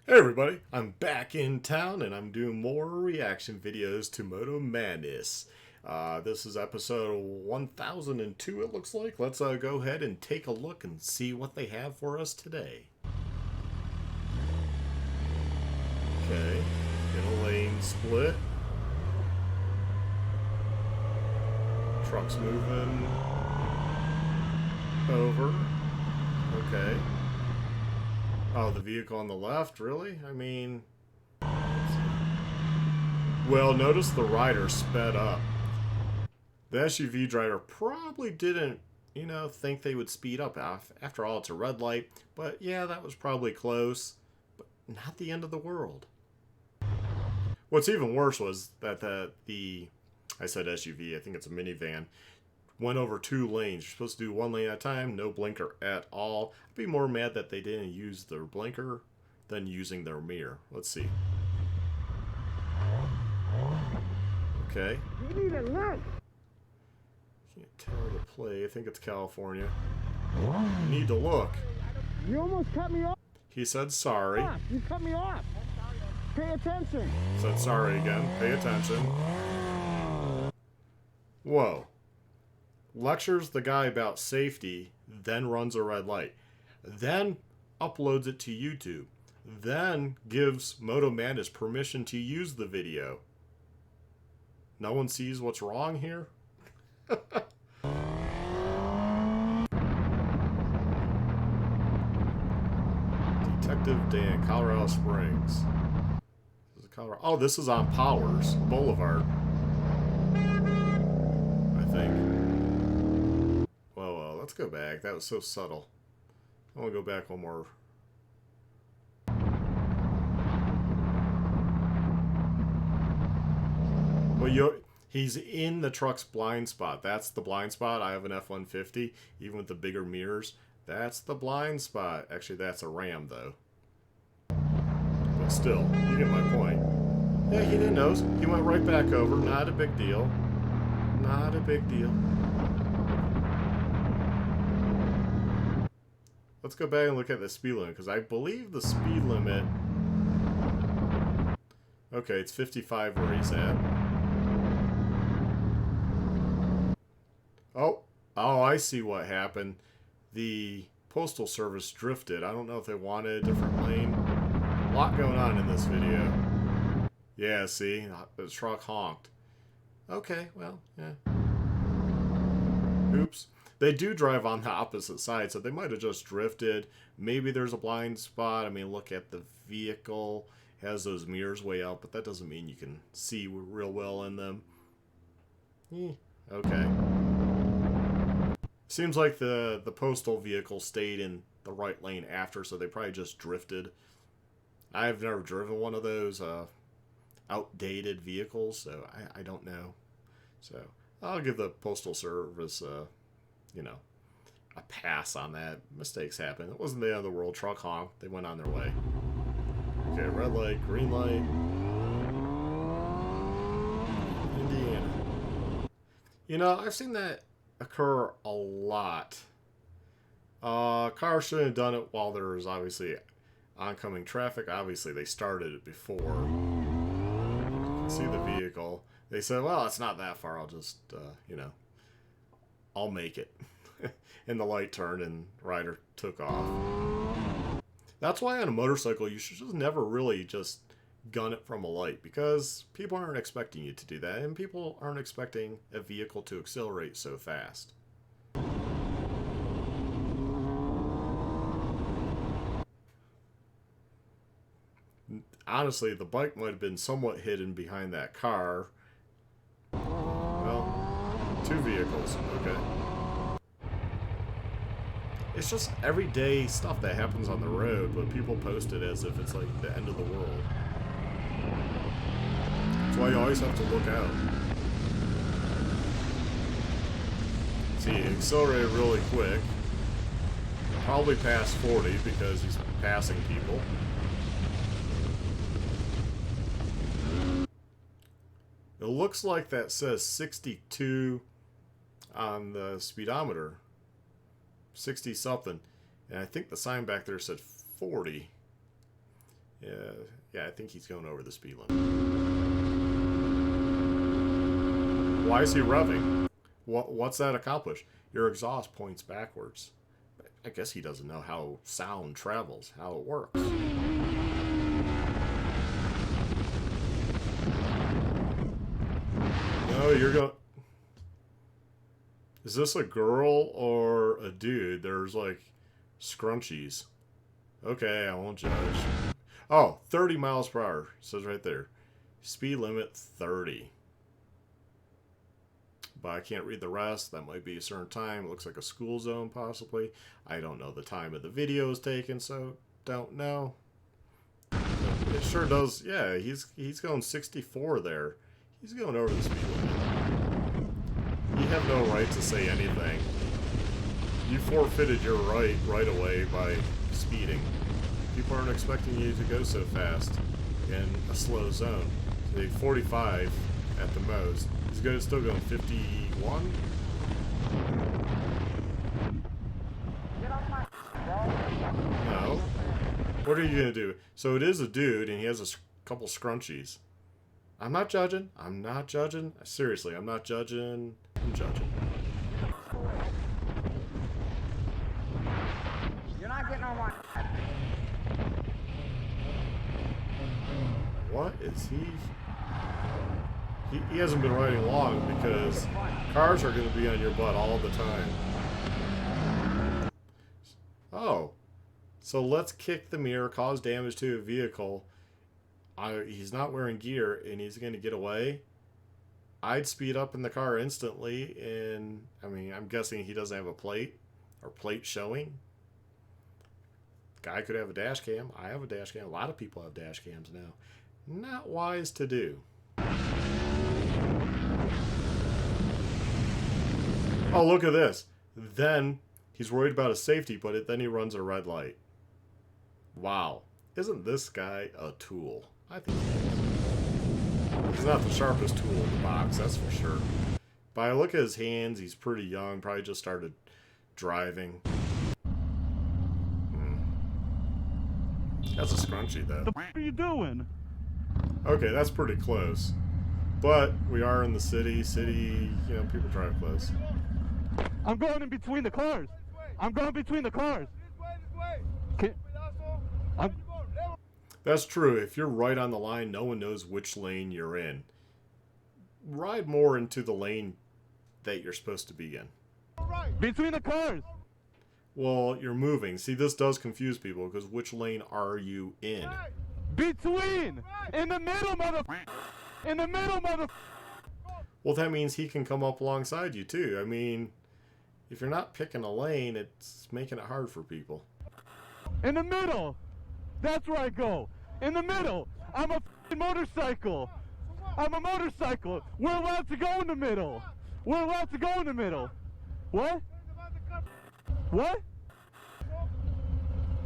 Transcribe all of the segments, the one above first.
Hey everybody, I'm back in town and I'm doing more reaction videos to Moto Madness. This is episode 1002 it looks like. Let's go ahead and take a look and see what they have for us today. Okay, in a lane split. Truck's moving over. Okay. Oh, the vehicle on the left? Really? I mean... Well, notice the rider sped up. The SUV driver probably didn't, think they would speed up. After all, it's a red light. But yeah, that was probably close. But not the end of the world. What's even worse was that I said SUV, I think it's a minivan, went over 2 lanes. You're supposed to do 1 lane at a time, no blinker at all. I'd be more mad that they didn't use their blinker than using their mirror. Let's see. Okay. You need to look. Can't tell the play. I think it's California. You need to look. You almost cut me off. He said sorry. You cut me off. Pay attention. Said sorry again. Pay attention. Whoa. Lectures the guy about safety, then runs a red light, then uploads it to YouTube, then gives Moto Madness permission to use the video. No one sees what's wrong here? Detective Dan, Colorado Springs. This is Colorado. Oh, this is on Powers Boulevard, I think. Let's go back. That was so subtle. I want to go back one more. Well, he's in the truck's blind spot. That's the blind spot. I have an F-150, even with the bigger mirrors. That's the blind spot. Actually, that's a Ram, though. But still, you get my point. Yeah, he didn't know. He went right back over. Not a big deal. Not a big deal. Let's go back and look at the speed limit, because I believe the speed limit... Okay, it's 55 where he's at. Oh, I see what happened. The Postal Service drifted. I don't know if they wanted a different lane. A lot going on in this video. Yeah, see? The truck honked. Okay, well, yeah. Oops. They do drive on the opposite side, so they might have just drifted. Maybe there's a blind spot. I mean, look at the vehicle. It has those mirrors way out, but that doesn't mean you can see real well in them. Okay. Seems like the postal vehicle stayed in the right lane after, so they probably just drifted. I've never driven one of those outdated vehicles, so I don't know. So I'll give the Postal Service... a pass on that. Mistakes happen. It wasn't the end of the world. Truck honk. They went on their way. Okay, red light, green light. Indiana. I've seen that occur a lot. Cars shouldn't have done it while there was obviously oncoming traffic. Obviously, they started it before. You can see the vehicle. They said, well, it's not that far. I'll just, I'll make it. And the light turned and rider took off. That's why on a motorcycle you should just never really just gun it from a light, because people aren't expecting you to do that, and people aren't expecting a vehicle to accelerate so fast. Honestly, the bike might have been somewhat hidden behind that car. Well, 2 vehicles. Okay. It's just everyday stuff that happens on the road, but people post it as if it's like the end of the world. That's why you always have to look out. See, he accelerated really quick. Probably past 40 because he's passing people. It looks like that says 62 on the speedometer. 60 something, and I think the sign back there said 40. Yeah, I think he's going over the speed limit. Why is he revving? What's that accomplish? Your exhaust points backwards. I guess he doesn't know how sound travels, how it works. No, you're going... Is this a girl or a dude? There's like scrunchies. Okay, I won't judge. Oh, 30 miles per hour. It says right there. Speed limit 30. But I can't read the rest. That might be a certain time. It looks like a school zone, possibly. I don't know the time of the video is taken, so don't know. It sure does. Yeah, he's going 64 there. He's going over the speed limit. You have no right to say anything. You forfeited your right away by speeding. People aren't expecting you to go so fast in a slow zone. Say 45 at the most. He's still going 51. No. What are you gonna do? So it is a dude, and he has a couple scrunchies. I'm not judging. I'm not judging. Seriously, I'm not judging. I'm judging. You're not getting on my... What is he? He hasn't been riding long because cars are going to be on your butt all the time. Oh. So let's kick the mirror, cause damage to a vehicle. He's not wearing gear, and he's going to get away. I'd speed up in the car instantly, and I mean, I'm guessing he doesn't have a plate or plate showing. Guy could have a dash cam. I have a dash cam. A lot of people have dash cams now. Not wise to do. Oh, look at this. Then he's worried about his safety, but then he runs a red light. Wow. Isn't this guy a tool? I think he is. He's not the sharpest tool in the box, that's for sure. By the look at his hands, he's pretty young. Probably just started driving. That's a scrunchie, though. What are you doing? Okay, that's pretty close. But we are in the city. City, you know, people drive close. I'm going in between the cars. I'm going between the cars. That's true. If you're right on the line, no one knows which lane you're in. Ride more into the lane that you're supposed to be in. Between the cars. Well, you're moving. See, this does confuse people because which lane are you in? Between. In the middle, mother. In the middle, mother. Well, that means he can come up alongside you, too. I mean, if you're not picking a lane, it's making it hard for people. In the middle. That's where I go. In the middle. I'm a motorcycle. I'm a motorcycle. We're allowed to go in the middle. We're allowed to go in the middle. What? What?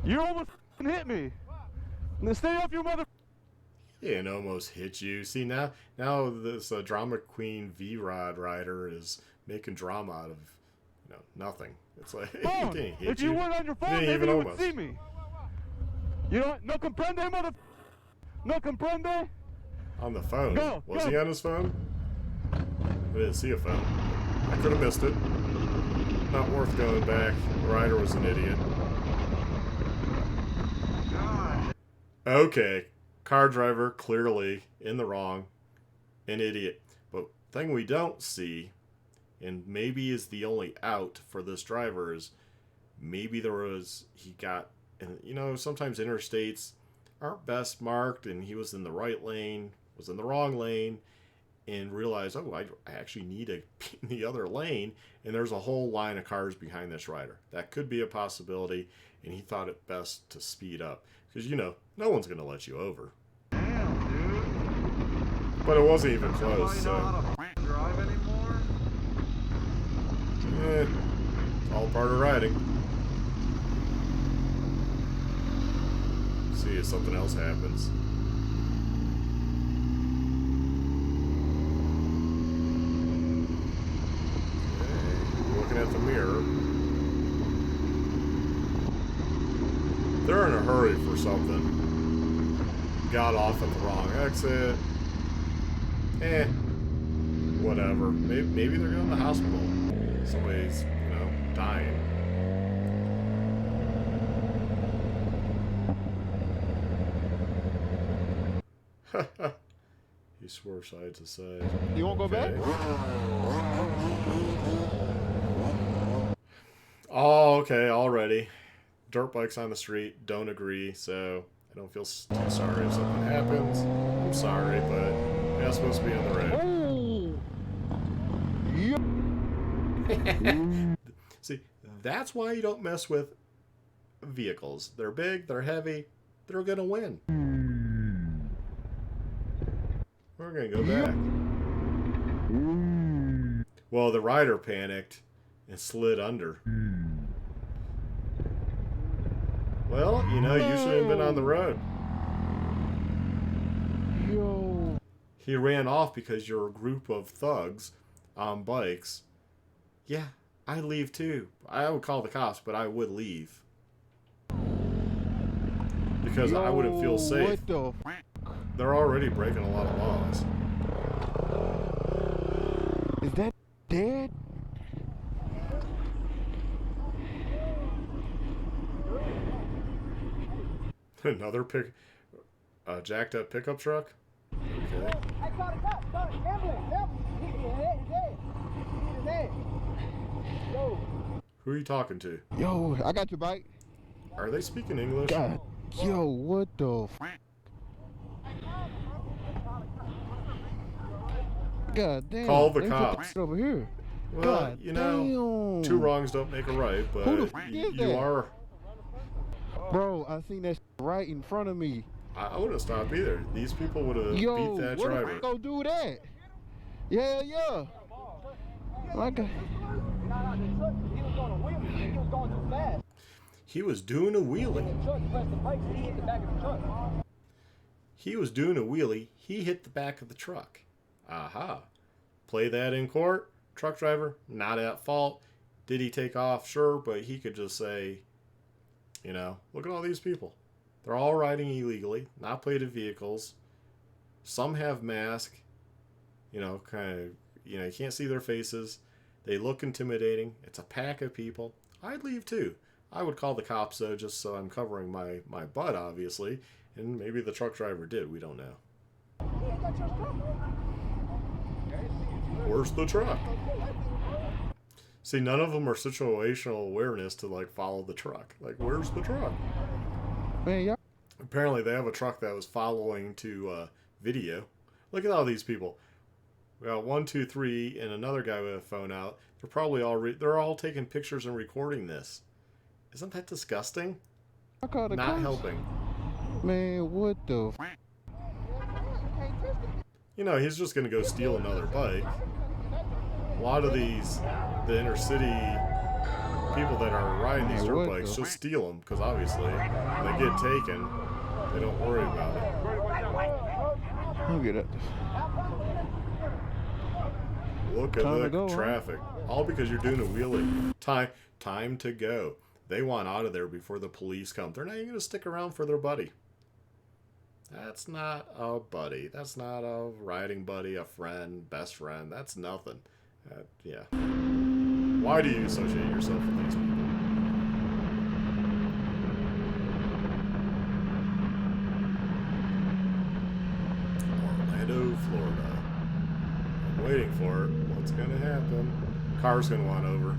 You almost hit me. Now stay off your mother. He didn't almost hit you. See, now this drama queen V-Rod rider is making drama out of, you know, nothing. It's like, he didn't hit you. If you weren't on your phone, maybe you would see me. You know what? No comprende, mother. No comprende. On the phone. Was go. he on his phone? I didn't see a phone. I could have missed it. Not worth going back. The rider was an idiot. Okay. Car driver, clearly in the wrong. An idiot. But thing we don't see, and maybe is the only out for this driver, is maybe he got, and you know, sometimes interstates aren't best marked, and he was in the right lane, was in the wrong lane, and realized, oh, I actually need to be in the other lane, and there's a whole line of cars behind this rider. That could be a possibility, and he thought it best to speed up. Because, you know, no one's going to let you over. Damn, dude. But it wasn't even close, You so... know how to drive anymore? It's all part of riding. See if something else happens. Okay, looking at the mirror. They're in a hurry for something. got off at the wrong exit. Whatever. Maybe they're going to the hospital. Somebody's, you know, dying. He swerved side to side. You won't go back? Oh, okay, already. Dirt bikes on the street, don't agree, so I don't feel too sorry if something happens. I'm sorry, but you're not supposed to be on the road. See, that's why you don't mess with vehicles. They're big, they're heavy, they're gonna win. We're gonna go back. Well, the rider panicked and slid under. Well, you know, you should have been on the road. Yo. He ran off because you're a group of thugs on bikes. Yeah, I leave too. I would call the cops, but I would leave. Because I wouldn't feel safe. What the They're already breaking a lot of laws. Is that dead? Another jacked up pickup truck? Okay. I caught a cop. Ambulance. He's dead. Yo. Who are you talking to? Yo, I got your bike. Are they speaking English? God. Yo, what the God damn. Call the they cops. over here. Well, God you know, damn. 2 wrongs don't make a right, but Who the f is you that? are... Bro, I seen that right in front of me. I wouldn't have stopped either. These people would have Yo, beat that what driver. the go do that? Yeah, yeah. Like a, He was going to wheel me. He was going too fast. He was doing a wheelie. The truck pressed the brakes and he hit the back of the truck. He was doing a wheelie. He hit the back of the truck. Aha. Play that in court. Truck driver, not at fault. Did he take off? Sure, but he could just say, you know, look at all these people. They're all riding illegally, not plated vehicles. Some have masks. You know, kind of, you know, you can't see their faces. They look intimidating. It's a pack of people. I'd leave too. I would call the cops though, just so I'm covering my butt, obviously. And maybe the truck driver did. We don't know. Where's the truck? See, none of them are situational awareness to like follow the truck. Like, where's the truck? man, y'all. Apparently, they have a truck that was following to video. Look at all these people. We got 1, 2, 3, and another guy with a phone out. They're probably they're all taking pictures and recording this. Isn't that disgusting? I called the Not cops. helping. Man, what the You know, he's just going to go steal another bike. A lot of the inner city people that are riding these dirt bikes just steal them because obviously when they get taken, they don't worry about it. Look at that. Look at Time the to go, huh? traffic. All because you're doing a wheelie. Time to go. They want out of there before the police come. They're not even going to stick around for their buddy. That's not a buddy. That's not a riding buddy, a friend, best friend. That's nothing. Yeah. Why do you associate yourself with these people? Orlando, Florida. I'm waiting for it. What's going to happen? Car's going to want over.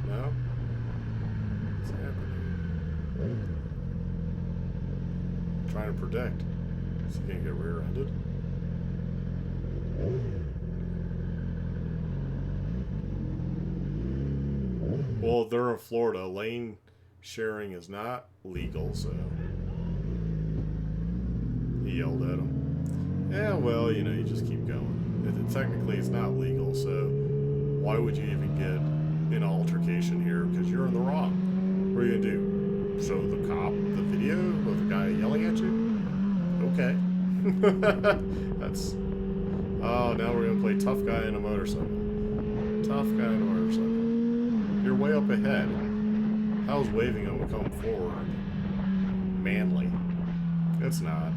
No? What's happening? Trying to protect. So you can't get rear-ended. Well, they're in Florida. Lane sharing is not legal, so he yelled at him. Yeah, well, you know, you just keep going. Technically, it's not legal, so why would you even get in an altercation here? Because you're in the wrong. What are you gonna do? Show the cop the video of the guy yelling at you? Okay. That's... Oh, now we're gonna play tough guy in a motorcycle. Tough guy in a motorcycle. You're way up ahead. How's waving him to come forward? Manly. It's not.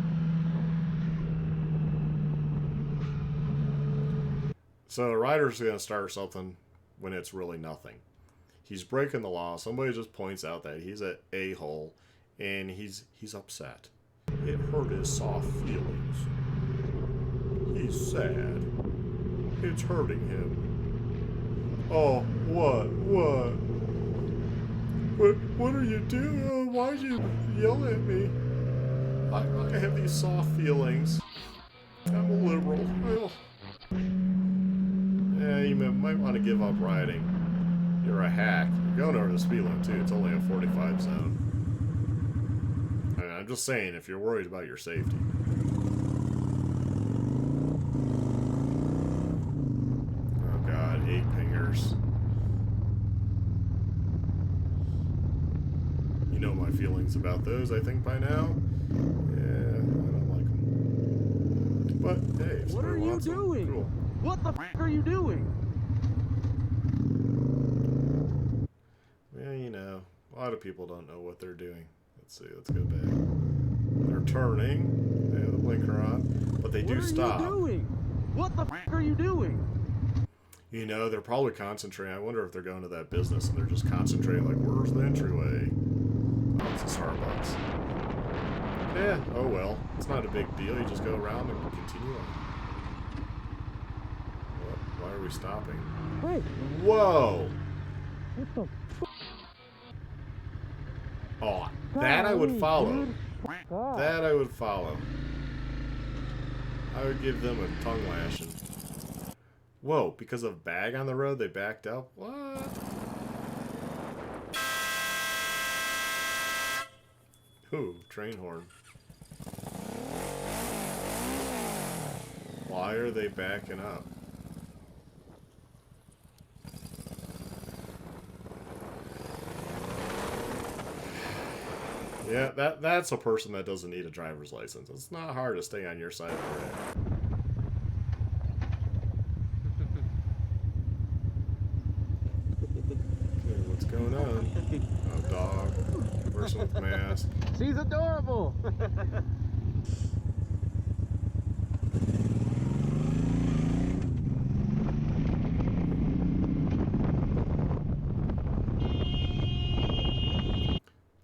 So a rider's going to start something when it's really nothing. He's breaking the law. Somebody just points out that he's an a-hole, and he's upset. It hurt his soft feelings. He's sad. It's hurting him. Oh, what? What are you doing? Why'd you yell at me? I have these soft feelings. I'm a liberal. Well, yeah, you might want to give up riding. You're a hack. You're going over the speed limit, too. It's only a 45 zone. I mean, I'm just saying, if you're worried about your safety. Oh, God. 8 pingers. You know my feelings about those, I think, by now. Yeah, I don't like them. But, hey, if What are you doing? Cool. What the f are you doing? Well, you know, a lot of people don't know what they're doing. Let's see, let's go back. They're turning. They have the blinker on. But they do stop. What are you doing? What the f are you doing? You know, they're probably concentrating. I wonder if they're going to that business and they're just concentrating, like, where's the entryway? Oh, it's a Starbucks. Yeah, oh well. It's not a big deal. You just go around and continue on. What? Why are we stopping? Wait. Whoa! What the f? Oh, that I would follow. God. That I would follow. I would give them a tongue lashing. Whoa, because of bag on the road, they backed up? What? Ooh, train horn. Why are they backing up? Yeah, that's a person that doesn't need a driver's license. It's not hard to stay on your side of the road. Okay, what's going on? Oh, dog. Person with mask. She's adorable.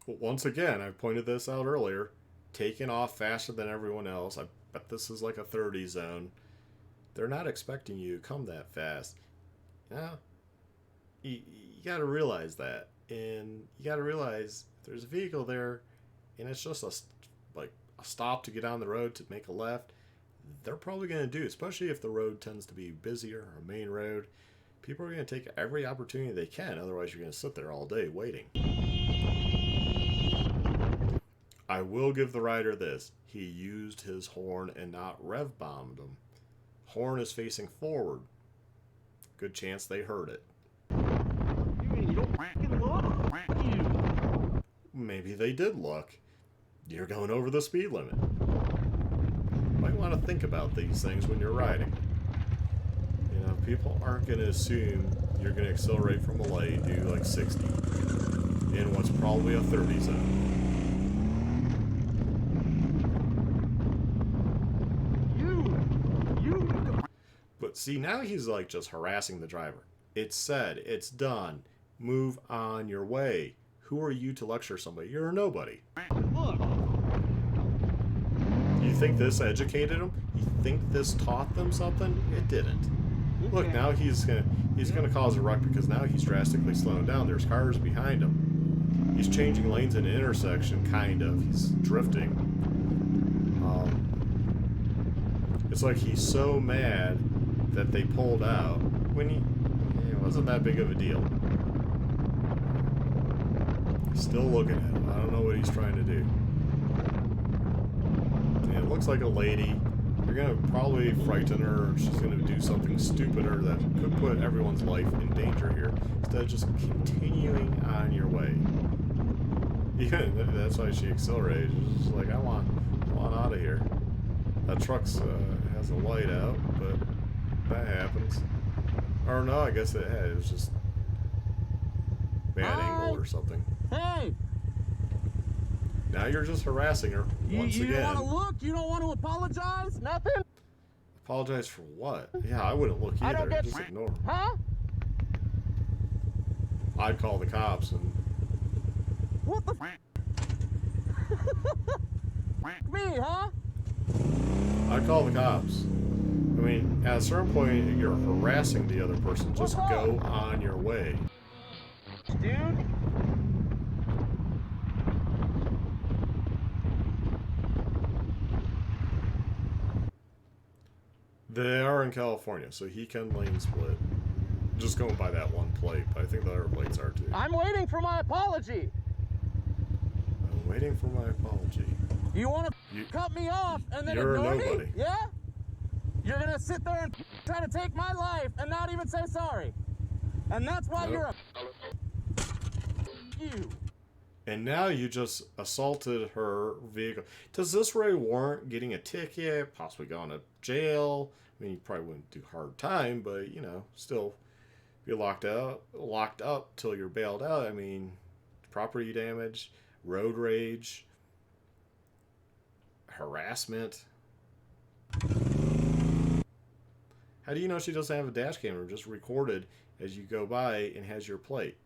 Once again, I pointed this out earlier. Taking off faster than everyone else. I bet this is like a 30 zone. They're not expecting you to come that fast. Yeah, you got to realize that. And you got to realize if there's a vehicle there and it's just a stop to get on the road to make a left, they're probably going to do it, especially if the road tends to be busier or a main road. People are going to take every opportunity they can. Otherwise, you're going to sit there all day waiting. I will give the rider this. He used his horn and not rev bombed him. Horn is facing forward. Good chance they heard it. You mean you don't fucking look? You. Maybe they did look. You're going over the speed limit. Might want to think about these things when you're riding. You know, people aren't going to assume you're going to accelerate from a light and do like 60 in what's probably a 30 zone. But see, now he's like just harassing the driver. It's said, it's done. Move on your way. Who are you to lecture somebody? You're a nobody. Look. You think this educated them? You think this taught them something? It didn't. Look, now he's gonna cause a wreck because now he's drastically slowing down. There's cars behind him. He's changing lanes in an intersection, kind of. He's drifting. It's like he's so mad that they pulled out when it wasn't that big of a deal. Still looking at him. I don't know what he's trying to do. Yeah, it looks like a lady. You're gonna probably frighten her, or she's gonna do something stupider that could put everyone's life in danger here. Instead of just continuing on your way. Yeah, that's why she accelerated. She's just like, I want out of here. That truck's has a light out, but that happens. Or no, I guess it had. It was just bad angle or something. Hey. Now you're just harassing her once You again. don't want to look? You don't want to apologize? Nothing? Apologize for what? Yeah, I wouldn't look I either. don't get- Just ignore 'em. Huh? I'd call the cops and What the me, huh? I'd call the cops. I mean, at a certain point, you're harassing the other person. Just What's go up? on your way. Dude. They are in California, so he can lane split. Just going by that one plate, but I think the other plates are too. I'm waiting for my apology. I'm waiting for my apology. You want to You- cut me off and then you're ignore nobody. me? Yeah? You're going to sit there and try to take my life and not even say sorry. And that's why Nope. you're a you. And now you just assaulted her vehicle. Does this really warrant getting a ticket, possibly going to jail? I mean, you probably wouldn't do hard time, but, you know, still be locked up till you're bailed out. I mean, property damage, road rage, harassment. How do you know she doesn't have a dash camera just recorded as you go by and has your plate?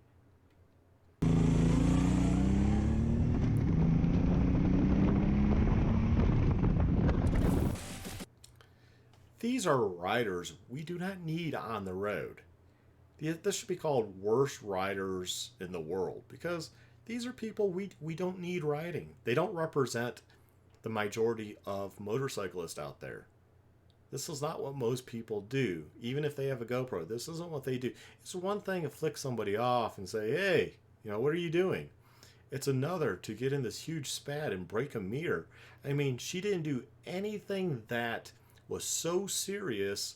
These are riders we do not need on the road. This should be called worst riders in the world, because these are people we don't need riding. They don't represent the majority of motorcyclists out there. This is not what most people do. Even if they have a GoPro, this isn't what they do. It's one thing to flick somebody off and say, hey, you know, what are you doing? It's another to get in this huge spat and break a mirror. I mean, she didn't do anything that was so serious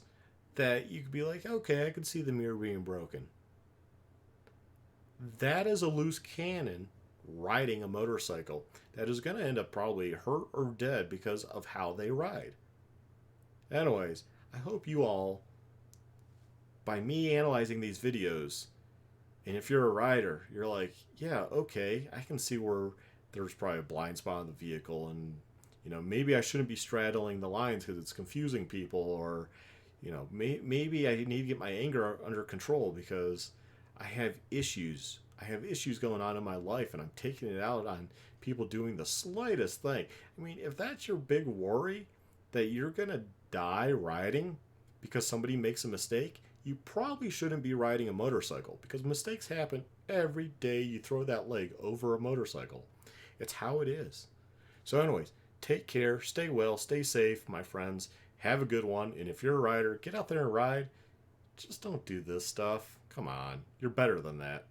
that you could be like, okay, I could see the mirror being broken. That is a loose cannon riding a motorcycle that is going to end up probably hurt or dead because of how they ride. Anyways, I hope you all, by me analyzing these videos, and if you're a rider, you're like, yeah, okay, I can see where there's probably a blind spot in the vehicle, and, you know, maybe I shouldn't be straddling the lines because it's confusing people, or, you know, maybe I need to get my anger under control because I have issues. I have issues going on in my life, and I'm taking it out on people doing the slightest thing. I mean, if that's your big worry, that you're going to die riding because somebody makes a mistake, you probably shouldn't be riding a motorcycle, because mistakes happen every day you throw that leg over a motorcycle. It's how it is. So anyways, take care, stay well, stay safe, my friends. Have a good one. And if you're a rider, get out there and ride. Just don't do this stuff. Come on. You're better than that.